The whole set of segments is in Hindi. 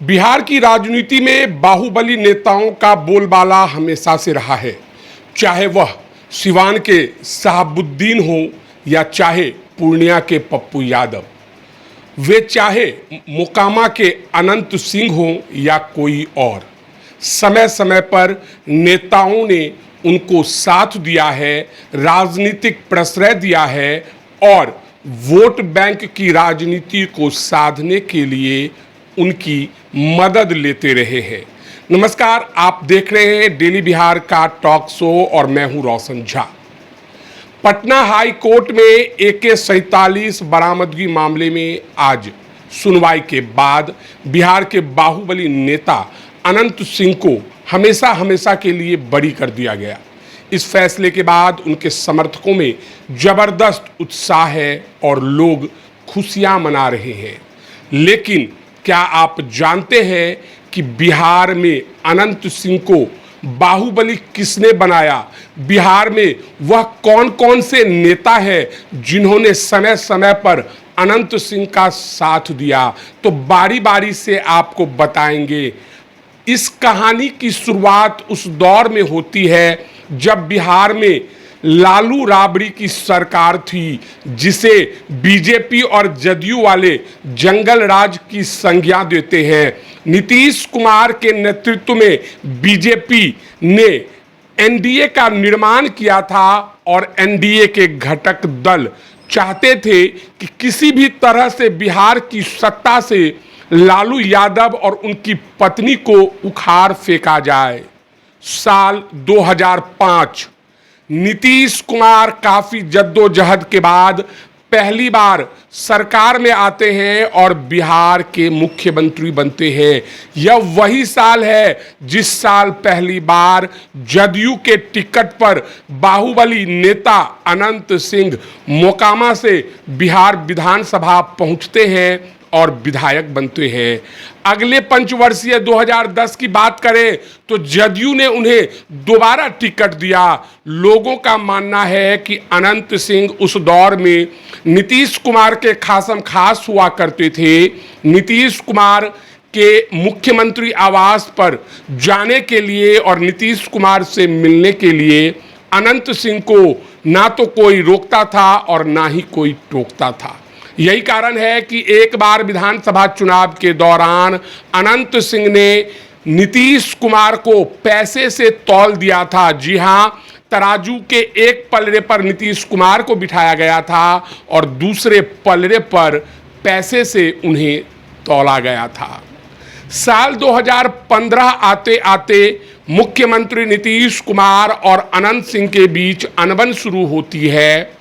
बिहार की राजनीति में बाहुबली नेताओं का बोलबाला हमेशा से रहा है। चाहे वह सिवान के शहाबुद्दीन हो या चाहे पूर्णिया के पप्पू यादव, वे चाहे मोकामा के अनंत सिंह हो या कोई और, समय समय पर नेताओं ने उनको साथ दिया है, राजनीतिक प्रश्रय दिया है और वोट बैंक की राजनीति को साधने के लिए उनकी मदद लेते रहे हैं। नमस्कार, आप देख रहे हैं डेली बिहार का टॉक शो और मैं हूं रोशन झा। पटना हाई कोर्ट में AK-47 बरामदगी मामले में आज सुनवाई के बाद बिहार के बाहुबली नेता अनंत सिंह को हमेशा के लिए बरी कर दिया गया। इस फैसले के बाद उनके समर्थकों में जबरदस्त उत्साह है और लोग खुशियां मना रहे हैं। लेकिन क्या आप जानते हैं कि बिहार में अनंत सिंह को बाहुबली किसने बनाया? बिहार में वह कौन कौन से नेता हैं जिन्होंने समय समय पर अनंत सिंह का साथ दिया? तो बारी बारी से आपको बताएंगे। इस कहानी की शुरुआत उस दौर में होती है जब बिहार में लालू राबड़ी की सरकार थी, जिसे बीजेपी और जदयू वाले जंगल राज की संज्ञा देते हैं। नीतीश कुमार के नेतृत्व में बीजेपी ने एनडीए का निर्माण किया था और एनडीए के घटक दल चाहते थे कि किसी भी तरह से बिहार की सत्ता से लालू यादव और उनकी पत्नी को उखाड़ फेंका जाए। साल 2005 नीतीश कुमार काफी जद्दोजहद के बाद पहली बार सरकार में आते हैं और बिहार के मुख्यमंत्री बनते हैं। यह वही साल है जिस साल पहली बार जदयू के टिकट पर बाहुबली नेता अनंत सिंह मोकामा से बिहार विधानसभा पहुंचते हैं और विधायक बनते हैं। अगले पंचवर्षीय 2010 की बात करें तो जदयू ने उन्हें दोबारा टिकट दिया। लोगों का मानना है कि अनंत सिंह उस दौर में नीतीश कुमार के खासम खास हुआ करते थे। नीतीश कुमार के मुख्यमंत्री आवास पर जाने के लिए और नीतीश कुमार से मिलने के लिए अनंत सिंह को ना तो कोई रोकता था और ना ही कोई टोकता था। यही कारण है कि एक बार विधानसभा चुनाव के दौरान अनंत सिंह ने नीतीश कुमार को पैसे से तौल दिया था। जी हां, तराजू के एक पलड़े पर नीतीश कुमार को बिठाया गया था और दूसरे पलड़े पर पैसे से उन्हें तौला गया था। साल 2015 आते आते मुख्यमंत्री नीतीश कुमार और अनंत सिंह के बीच अनबन शुरू होती है।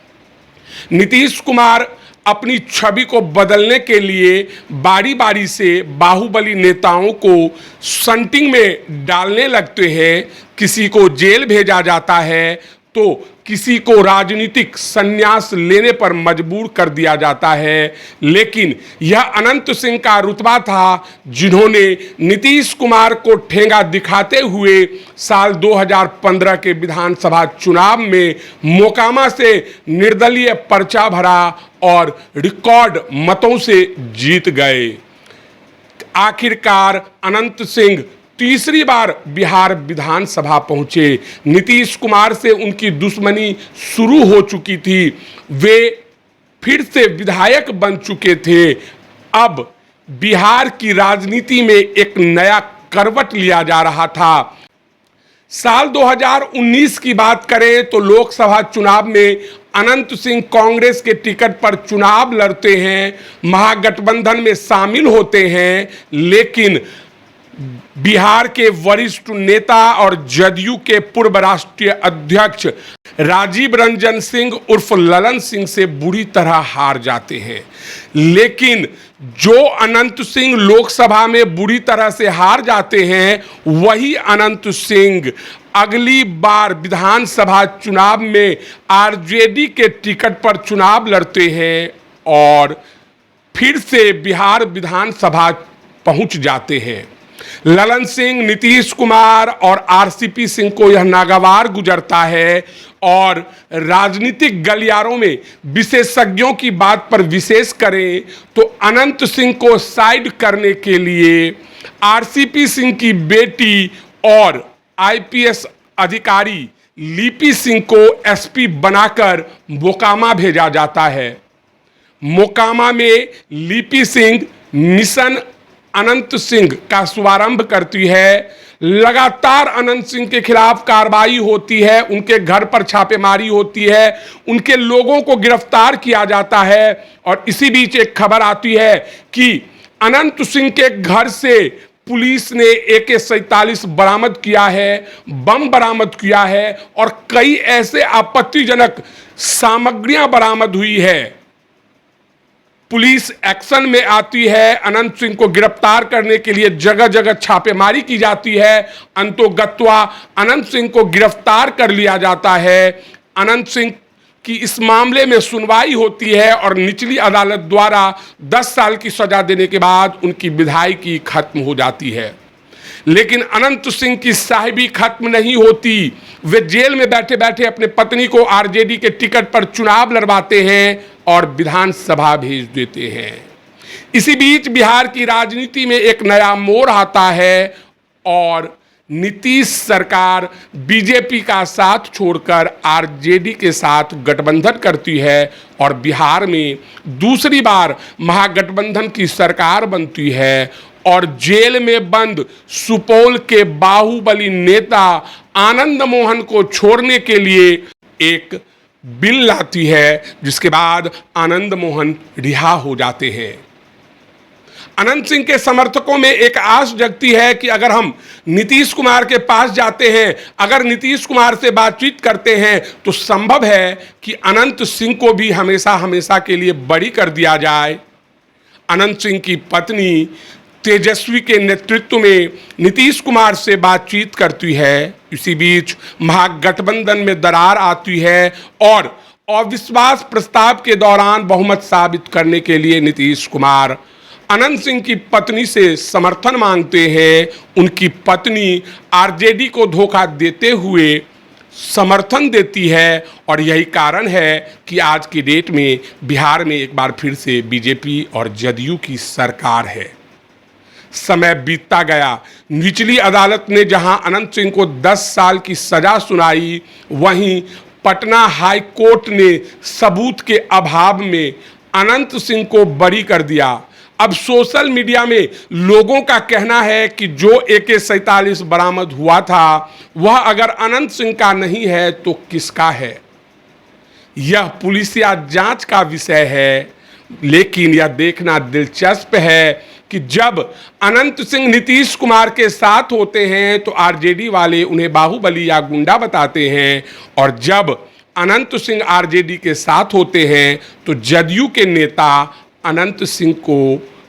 नीतीश कुमार अपनी छवि को बदलने के लिए बारी बारी से बाहुबली नेताओं को संटिंग में डालने लगते हैं। किसी को जेल भेजा जाता है तो किसी को राजनीतिक संन्यास लेने पर मजबूर कर दिया जाता है। लेकिन यह अनंत सिंह का रुतबा था जिन्होंने नीतीश कुमार को ठेंगा दिखाते हुए साल 2015 के विधानसभा चुनाव में मोकामा से निर्दलीय पर्चा भरा और रिकॉर्ड मतों से जीत गए। आखिरकार अनंत सिंह तीसरी बार बिहार विधानसभा पहुंचे। नीतीश कुमार से उनकी दुश्मनी शुरू हो चुकी थी। वे फिर से विधायक बन चुके थे। अब बिहार की राजनीति में एक नया करवट लिया जा रहा था। साल 2019 की बात करें तो लोकसभा चुनाव में अनंत सिंह कांग्रेस के टिकट पर चुनाव लड़ते हैं, महागठबंधन में शामिल होते हैं। लेकिन बिहार के वरिष्ठ नेता और जदयू के पूर्व राष्ट्रीय अध्यक्ष राजीव रंजन सिंह उर्फ ललन सिंह से बुरी तरह हार जाते हैं। लेकिन जो अनंत सिंह लोकसभा में बुरी तरह से हार जाते हैं, वही अनंत सिंह अगली बार विधानसभा चुनाव में आरजेडी के टिकट पर चुनाव लड़ते हैं और फिर से बिहार विधानसभा पहुंच जाते हैं। ललन सिंह, नीतीश कुमार और आरसीपी सिंह को यह नागवार गुजरता है और राजनीतिक गलियारों में विशेषज्ञों की बात पर विशेष करें तो अनंत सिंह को साइड करने के लिए आरसीपी सिंह की बेटी और आईपीएस अधिकारी लिपि सिंह को एसपी बनाकर मोकामा भेजा जाता है। मोकामा में लिपि सिंह मिशन अनंत सिंह का शुभारंभ करती है। लगातार अनंत सिंह के खिलाफ कार्रवाई होती है, उनके घर पर छापेमारी होती है, उनके लोगों को गिरफ्तार किया जाता है। और इसी बीच एक खबर आती है कि अनंत सिंह के घर से पुलिस ने AK-47 बरामद किया है, बम बरामद किया है और कई ऐसे आपत्तिजनक सामग्रियां बरामद हुई है। पुलिस एक्शन में आती है, अनंत सिंह को गिरफ्तार करने के लिए जगह जगह छापेमारी की जाती है। अंतोगत्वा अनंत सिंह को गिरफ्तार कर लिया जाता है। अनंत सिंह की इस मामले में सुनवाई होती है और निचली अदालत द्वारा 10 साल की सजा देने के बाद उनकी विधायकी खत्म हो जाती है। लेकिन अनंत सिंह की साहिबी खत्म नहीं होती। वे जेल में बैठे बैठे अपने पत्नी को आरजेडी के टिकट पर चुनाव लड़वाते हैं और विधानसभा भेज देते हैं। इसी बीच बिहार की राजनीति में एक नया मोड़ आता है और नीतीश सरकार बीजेपी का साथ छोड़कर आरजेडी के साथ गठबंधन करती है और बिहार में दूसरी बार महागठबंधन की सरकार बनती है। और जेल में बंद सुपौल के बाहुबली नेता आनंद मोहन को छोड़ने के लिए एक बिल लाती है, जिसके बाद आनंद मोहन रिहा हो जाते हैं। अनंत सिंह के समर्थकों में एक आस जगती है कि अगर हम नीतीश कुमार के पास जाते हैं, अगर नीतीश कुमार से बातचीत करते हैं तो संभव है कि अनंत सिंह को भी हमेशा हमेशा के लिए बरी कर दिया जाए। अनंत सिंह की पत्नी तेजस्वी के नेतृत्व में नीतीश कुमार से बातचीत करती है। इसी बीच महागठबंधन में दरार आती है और अविश्वास प्रस्ताव के दौरान बहुमत साबित करने के लिए नीतीश कुमार अनंत सिंह की पत्नी से समर्थन मांगते हैं। उनकी पत्नी आरजेडी को धोखा देते हुए समर्थन देती है और यही कारण है कि आज की डेट में बिहार में एक बार फिर से बीजेपी और जदयू की सरकार है। समय बीतता गया। निचली अदालत ने जहां अनंत सिंह को 10 साल की सजा सुनाई, वहीं पटना हाई कोर्ट ने सबूत के अभाव में अनंत सिंह को बरी कर दिया। अब सोशल मीडिया में लोगों का कहना है कि जो AK-47 बरामद हुआ था वह अगर अनंत सिंह का नहीं है तो किसका है? यह पुलिसिया जांच का विषय है। लेकिन यह देखना दिलचस्प है कि जब अनंत सिंह नीतीश कुमार के साथ होते हैं तो आरजेडी वाले उन्हें बाहुबली या गुंडा बताते हैं, और जब अनंत सिंह आरजेडी के साथ होते हैं तो जदयू के नेता अनंत सिंह को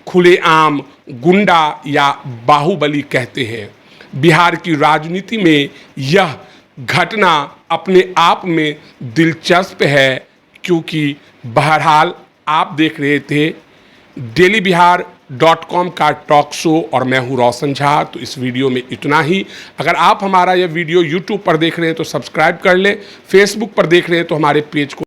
खुलेआम गुंडा या बाहुबली कहते हैं। बिहार की राजनीति में यह घटना अपने आप में दिलचस्प है, क्योंकि बहरहाल आप देख रहे थे dailyBihar.com का टॉक शो और मैं हूँ रोशन झा। तो इस वीडियो में इतना ही। अगर आप हमारा यह वीडियो YouTube पर देख रहे हैं तो सब्सक्राइब कर लें, फेसबुक पर देख रहे हैं तो हमारे पेज को